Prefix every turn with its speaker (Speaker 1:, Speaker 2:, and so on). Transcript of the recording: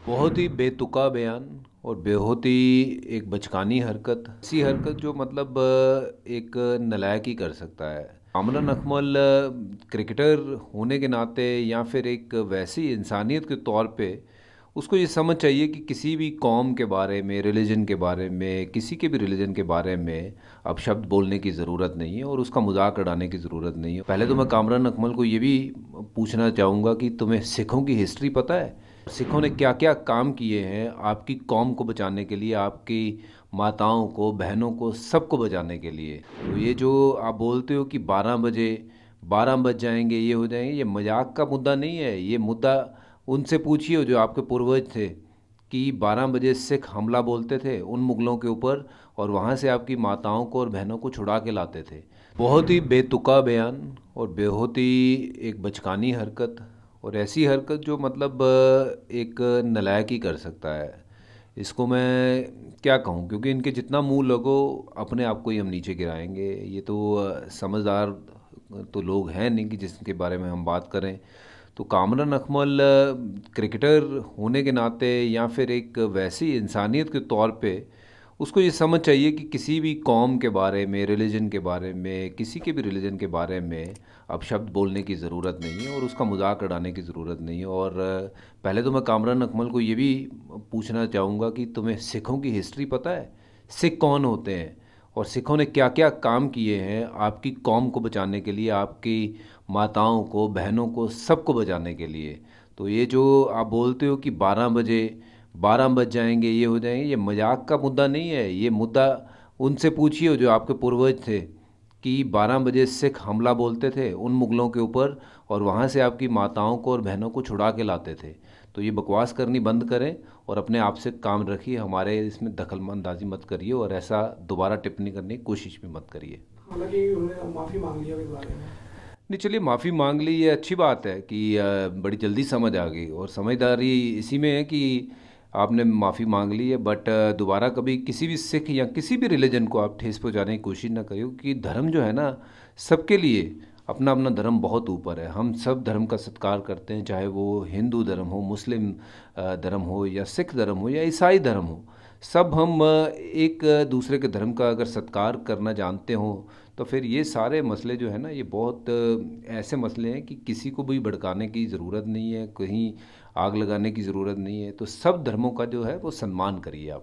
Speaker 1: बहुत ही बेतुका बयान और बहुत ही एक बचकानी हरकत, ऐसी हरकत जो मतलब एक नालायक ही कर सकता है। कामरान अकमल क्रिकेटर होने के नाते या फिर एक वैसी इंसानियत के तौर पे उसको ये समझ चाहिए कि किसी भी कौम के बारे में, रिलीजन के बारे में, किसी के भी रिलीजन के बारे में अब शब्द बोलने की ज़रूरत नहीं है और उसका मजाक उड़ाने की ज़रूरत नहीं है। पहले तो मैं कामरान अकमल को ये भी पूछना चाहूँगा कि तुम्हें सिखों की हिस्ट्री पता है? सिखों ने क्या क्या काम किए हैं आपकी कौम को बचाने के लिए, आपकी माताओं को, बहनों को, सबको बचाने के लिए। तो ये जो आप बोलते हो कि 12 बज जाएंगे, ये हो जाएंगे, ये मजाक का मुद्दा नहीं है। ये मुद्दा उनसे पूछिए जो आपके पूर्वज थे कि 12 बजे सिख हमला बोलते थे उन मुग़लों के ऊपर और वहाँ से आपकी माताओं को और बहनों को छुड़ा के लाते थे। बहुत ही बेतुका बयान और बहुत ही एक बचकानी हरकत और ऐसी हरकत जो मतलब एक नालायक ही कर सकता है। इसको मैं क्या कहूँ, क्योंकि इनके जितना मुंह लगो अपने आप को ही हम नीचे गिराएंगे। ये तो समझदार तो लोग हैं नहीं कि जिसके बारे में हम बात करें। तो कामरान अकमल क्रिकेटर होने के नाते या फिर एक वैसी इंसानियत के तौर पे उसको ये समझ चाहिए कि किसी भी कौम के बारे में, रिलीजन के बारे में, किसी के भी रिलीजन के बारे में अब शब्द बोलने की ज़रूरत नहीं है और उसका मजाक उड़ाने की ज़रूरत नहीं है। और पहले तो मैं कामरान अकमल को ये भी पूछना चाहूँगा कि तुम्हें सिखों की हिस्ट्री पता है? सिख कौन होते हैं और सिखों ने क्या क्या काम किए हैं आपकी कौम को बचाने के लिए, आपकी माताओं को, बहनों को, सबको बचाने के लिए। तो ये जो आप बोलते हो कि 12 बज जाएंगे, ये हो जाएंगे, ये मजाक का मुद्दा नहीं है। ये मुद्दा उनसे पूछिए जो आपके पूर्वज थे कि 12 बजे सिख हमला बोलते थे उन मुग़लों के ऊपर और वहाँ से आपकी माताओं को और बहनों को छुड़ा के लाते थे। तो ये बकवास करनी बंद करें और अपने आप से काम रखिए, हमारे इसमें दखल अंदाजी मत करिए और ऐसा दोबारा टिप्पणी करने की कोशिश भी मत करिए।
Speaker 2: हालांकि उन्होंने माफ़ी मांग लिया इस बारे में।
Speaker 1: नहीं, चलिए माफ़ी मांग ली, ये अच्छी बात है कि बड़ी जल्दी समझ आ गई और समझदारी इसी में है कि आपने माफ़ी मांग ली है। बट दोबारा कभी किसी भी सिख या किसी भी रिलीजन को आप ठेस पहुंचाने की कोशिश ना करिए, क्योंकि धर्म जो है ना, सबके लिए अपना अपना धर्म बहुत ऊपर है। हम सब धर्म का सत्कार करते हैं, चाहे वो हिंदू धर्म हो, मुस्लिम धर्म हो, या सिख धर्म हो, या ईसाई धर्म हो। सब हम एक दूसरे के धर्म का अगर सत्कार करना जानते हो तो फिर ये सारे मसले जो है ना, ये बहुत ऐसे मसले हैं कि किसी को भी भड़काने की ज़रूरत नहीं है, कहीं आग लगाने की ज़रूरत नहीं है। तो सब धर्मों का जो है वो सम्मान करिए आप।